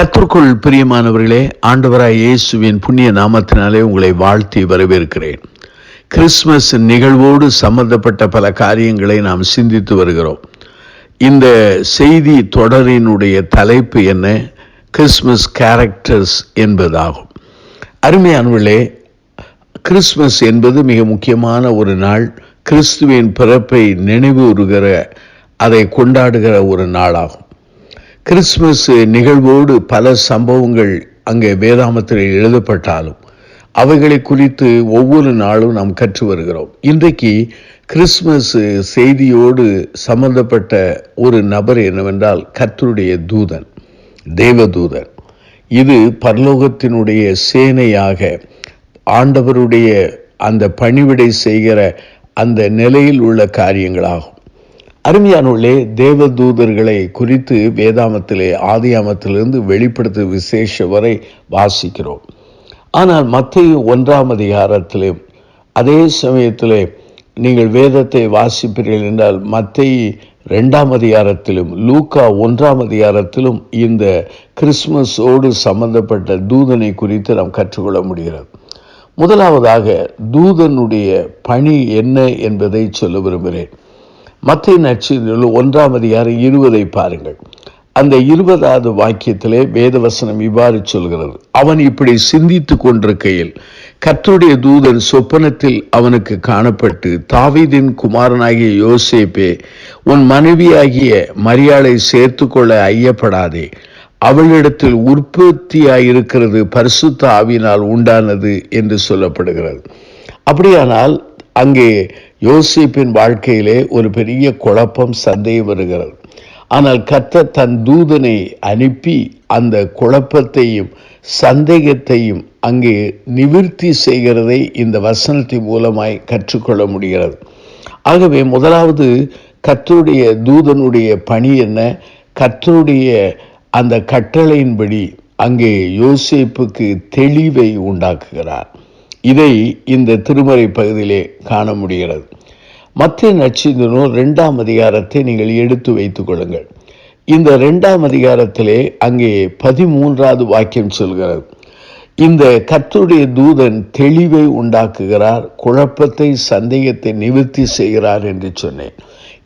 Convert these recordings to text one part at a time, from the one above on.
கர்த்தருக்குள் பிரியமானவர்களே, ஆண்டவராய் இயேசுவின் புண்ணிய நாமத்தினாலே உங்களை வாழ்த்தி வரவேற்கிறேன். கிறிஸ்துமஸ் நிகழ்வோடு சம்பந்தப்பட்ட பல காரியங்களை நாம் சிந்தித்து வருகிறோம். இந்த செய்தி தொடரினுடைய தலைப்பு என்ன? கிறிஸ்துமஸ் கேரக்டர்ஸ் என்பதாகும். அருமையானவர்களே, கிறிஸ்துமஸ் என்பது மிக முக்கியமான ஒரு நாள். கிறிஸ்துவின் பிறப்பை நினைவுறுகிற, அதை கொண்டாடுகிற ஒரு நாளாகும். கிறிஸ்துமஸ் நிகழ்வோடு பல சம்பவங்கள் அங்கே வேதாகமத்தில் எழுதப்பட்டாலும் அவைகளை குறித்து ஒவ்வொரு நாளும் நாம் கற்று வருகிறோம். இன்றைக்கு கிறிஸ்துமஸ் செய்தியோடு சம்பந்தப்பட்ட ஒரு நபர் என்னவென்றால் கர்த்தருடைய தூதன், தேவதூதன். இது பரலோகத்தினுடைய சேனையாக ஆண்டவருடைய அந்த பணிவிடை செய்கிற அந்த நிலையில் உள்ள காரியங்களாகும். அருமையானவர்களே, தேவதூதர்களை குறித்து வேதாகமத்திலே ஆதியாகமத்திலிருந்து வெளிப்படுத்த விசேஷ வரை வாசிக்கிறோம். ஆனால் மத்தேயு 1ஆம் அதிகாரத்திலும் அதே சமயத்திலே நீங்கள் வேதத்தை வாசிப்பீர்கள் என்றால் மத்தேயு 2ஆம் அதிகாரத்திலும் லூக்கா 1ஆம் அதிகாரத்திலும் இந்த கிறிஸ்துமஸோடு சம்பந்தப்பட்ட தூதனை குறித்து நாம் கற்றுக்கொள்ள முடிகிறது. முதலாவதாக தூதனுடைய பணி என்ன என்பதை சொல்ல விரும்புகிறேன். மத்தேயு நற்செய்தியில் 1ஆம் அதிகாரம் 20 பாருங்கள். அந்த 20வது வாக்கியத்திலே வேதவசனம் இவ்வாறு சொல்கிறது: அவன் இப்படி சிந்தித்து கொண்டிருக்கையில் கர்த்தருடைய தூதன் சொப்பனத்தில் அவனுக்கு காணப்பட்டு, தாவீதின் குமாரனாகிய யோசேப்பே, உன் மனைவியாகிய மரியாளை சேர்த்து கொள்ள ஐயப்படாதே, அவளிடத்தில் உற்பத்தியாயிருக்கிறது பரிசுத்த ஆவியினால் உண்டானது என்று சொல்லப்படுகிறது. அப்படியானால் அங்கே யோசேப்பின் வாழ்க்கையிலே ஒரு பெரிய குழப்பம், சந்தேகம் வருகிறது. ஆனால் கர்த்தர் தன் தூதனை அனுப்பி அந்த குழப்பத்தையும் சந்தேகத்தையும் அங்கே நிவிர்த்தி செய்கிறதை இந்த வசனத்தின் மூலமாய் கற்றுக்கொள்ள முடிகிறது. ஆகவே முதலாவது கர்த்தருடைய தூதனுடைய பணி என்ன? கர்த்தருடைய அந்த கட்டளையின்படி அங்கே யோசேப்புக்கு தெளிவை உண்டாக்குகிறார். இதை இந்த திருமறை பகுதியிலே காண முடிகிறது. மத்தேயு நற்செய்தி 2ஆம் அதிகாரத்தை நீங்கள் எடுத்து வைத்துக் கொள்ளுங்கள். இந்த 2ஆம் அதிகாரத்திலே அங்கே 13வது வாக்கியம் சொல்கிறது: இந்த கர்த்தருடைய தூதன் தெளிவை உண்டாக்குகிறார், குழப்பத்தை சந்தேகத்தை நிவர்த்தி செய்கிறார் என்று சொன்னேன்.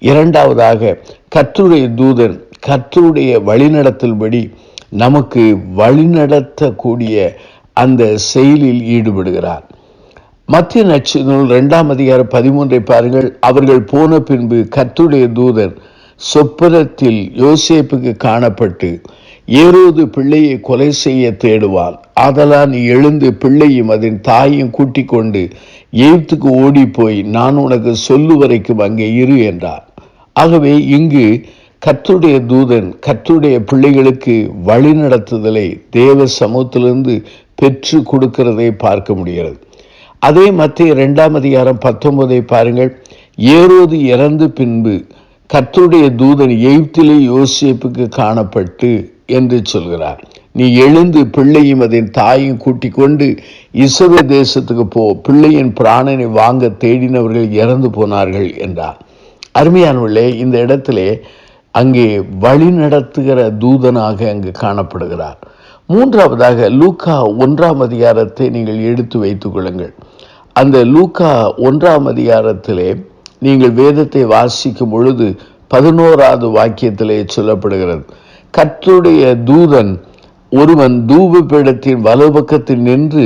இரண்டாவதாக கர்த்தருடைய தூதன் கர்த்தருடைய வழிநடத்தல்படி நமக்கு வழிநடத்தக்கூடிய அந்த செயலில் ஈடுபடுகிறார். மத்தேயு நற்செய்தி 2ஆம் அதிகாரம் 13 பாருங்கள். அவர்கள் போன பின்பு கர்த்தருடைய தூதன் சொப்பனத்தில் யோசேப்புக்கு காணப்பட்டு, ஏரோது பிள்ளையை கொலை செய்ய தேடுவான், ஆதலால் நீ எழுந்து பிள்ளையும் அதன் தாயையும் கூட்டிக் கொண்டு எகிப்துக்கு ஓடி போய் நான் உனக்கு சொல்லு வரைக்கும் அங்கே இரு என்றார். ஆகவே இங்கு கர்த்தருடைய தூதன் கர்த்தருடைய பிள்ளைகளுக்கு வழிநடத்துதலை தேவ சமூகத்திலிருந்து பெற்று கொடுக்கிறதை பார்க்க முடிகிறது. அதே மத்தேயு 2ஆம் அதிகாரம் 19 பாருங்கள். ஏரோது இறந்து பின்பு கர்த்தருடைய தூதன் எகிப்திலே யோசேப்புக்கு காணப்பட்டு என்று சொல்கிறார். நீ எழுந்து பிள்ளையும் அதன் தாயும் கூட்டிக் கொண்டு இஸ்ரவேல் தேசத்துக்கு போ, பிள்ளையின் பிராணனை வாங்க தேடினவர்கள் இறந்து போனார்கள் என்றார். அருமையானவர்களே, இந்த இடத்திலே அங்கே வழி நடத்துகிற தூதனாக அங்கு காணப்படுகிறார். மூன்றாவதாக லூக்கா 1ஆம் அதிகாரத்தை நீங்கள் எடுத்து வைத்துக் கொள்ளுங்கள். அந்த லூக்கா 1ஆம் அதிகாரத்திலே நீங்கள் வேதத்தை வாசிக்கும் பொழுது 11வது வாக்கியத்திலே சொல்லப்படுகிறது: கர்த்தருடைய தூதன் ஒருவன் தூபபீடத்தின் வலப்பக்கத்தில் நின்று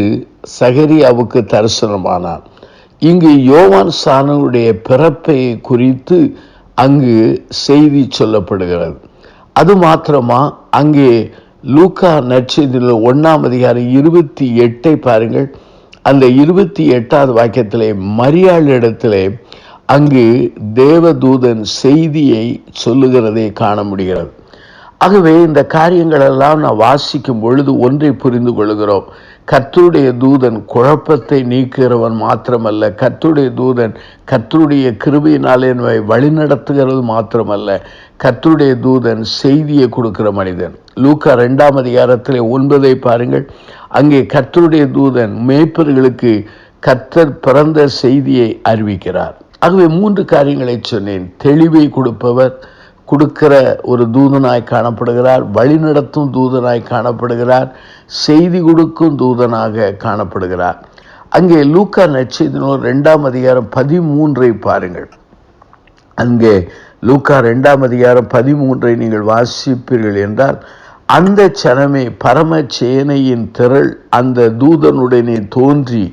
சகரியாவுக்கு தரிசனமானான். இங்கு யோவான் ஸ்நானனுடைய பிறப்பை குறித்து அங்கு செய்தி சொல்லப்படுகிறது. அது மாத்திரமா, அங்கே லூக்கா நற்செய்தியில் 1ஆம் அதிகாரம் 28 பாருங்கள். அந்த 28வது வாக்கியத்திலே மரியாளிடத்திலே அங்கு தேவதூதன் செய்தியை சொல்லுகிறதை காண முடிகிறது. ஆகவே இந்த காரியங்களெல்லாம் நான் வாசிக்கும் பொழுது ஒன்றை புரிந்து கொள்கிறோம்: கர்த்தருடைய தூதன் குழப்பத்தை நீக்குகிறவன் மாத்திரமல்ல, கர்த்தருடைய தூதன் கர்த்தருடைய கிருபையினாலே வழிநடத்துகிறது மாத்திரமல்ல, கர்த்தருடைய தூதன் செய்தியை கொடுக்கிற மனிதன். லூக்கா 2ஆம் அதிகாரத்திலே 9 பாருங்கள். அங்கே கர்த்தருடைய தூதன் மேய்ப்பர்களுக்கு கர்த்தர் பிறந்த செய்தியை அறிவிக்கிறார். ஆகவே 3 காரியங்களை சொன்னேன்: தெளிவை கொடுப்பவர், கொடுக்கிற ஒரு தூதனாய் காணப்படுகிறார், வழிநடத்தும் தூதனாய் காணப்படுகிறார், செய்தி கொடுக்கும் தூதனாக காணப்படுகிறார். அங்கே லூக்கா நற்செய்தி நூல் 2ஆம் அதிகாரம் 13 பாருங்கள். அங்கே லூக்கா 2ஆம் அதிகாரம் 13 நீங்கள் வாசிப்பீர்கள் என்றால், அந்த சனமே பரம சேனையின் திரள் அந்த தூதனுடனே தோன்றி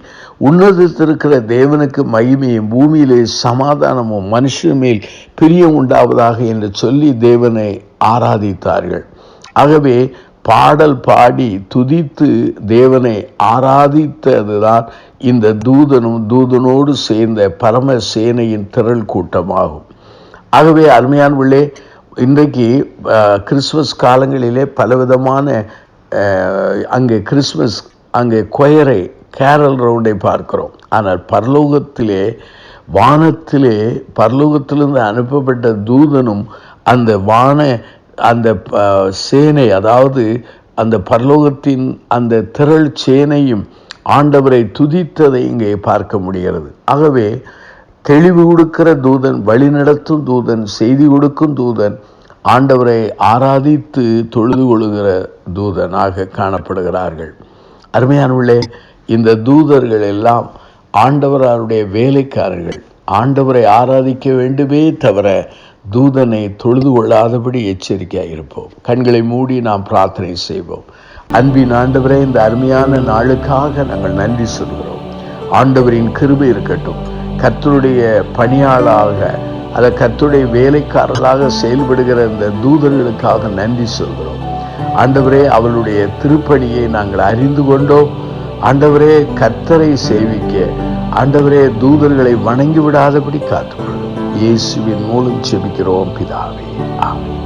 உன்னதத்திருக்கிற தேவனுக்கு மகிமையும் பூமியிலே சமாதானமும் மனுஷன் மேல் பிரியம் உண்டாவதாக என்று சொல்லி தேவனை ஆராதித்தார்கள். ஆகவே பாடல் பாடி துதித்து தேவனை ஆராதித்ததுதான் இந்த தூதனும் தூதனோடு சேர்ந்த பரம சேனையின் திரள் கூட்டமாகும். ஆகவே அருமையானவர்களே, இன்றைக்கு கிறிஸ்துமஸ் காலங்களிலே பலவிதமான அங்கே கிறிஸ்துமஸ் அங்கே கொயரை கேரல் ரவுண்டை பார்க்கிறோம். ஆனால் பரலோகத்திலே வானத்திலே பரலோகத்திலிருந்து அனுப்பப்பட்ட தூதனும் அந்த சேனை, அதாவது அந்த பரலோகத்தின் அந்த திரள் சேனையும் ஆண்டவரை துதித்ததை இங்கே பார்க்க முடிகிறது. ஆகவே தெளிவு கொடுக்கிற தூதன், வழிநடத்தும் தூதன், செய்தி கொடுக்கும் தூதன், ஆண்டவரை ஆராதித்து தொழுது கொள்கிற தூதனாக காணப்படுகிறார்கள். அருமையானவர்களே, இந்த தூதர்கள் எல்லாம் ஆண்டவருடைய வேலைக்காரர்கள். ஆண்டவரை ஆராதிக்க வேண்டுமே தவிர தூதனை தொழுது கொள்ளாதபடி எச்சரிக்கையாக இருப்போம். கண்களை மூடி நாம் பிரார்த்தனை செய்வோம். அன்பின் ஆண்டவரே, இந்த அருமையான நாளுக்காக நாங்கள் நன்றி சொல்கிறோம். ஆண்டவரின் கிருபை இருக்கட்டும். கர்த்தருடைய பணியாளாக அல்ல கர்த்தருடைய வேலைக்காரர்களாக செயல்படுகிற இந்த தூதர்களுக்காக நன்றி சொல்கிறோம். ஆண்டவரே, அவளுடைய திருப்பணியை நாங்கள் அறிந்து கொண்டோம். ஆண்டவரே, கர்த்தரை சேவிக்க ஆண்டவரே தூதர்களை வணங்கி விடாதபடி காத்துக்கொள்ளும். இயேசுவின் மூலம் ஜெபிக்கிறோம் பிதாவே, ஆமென்.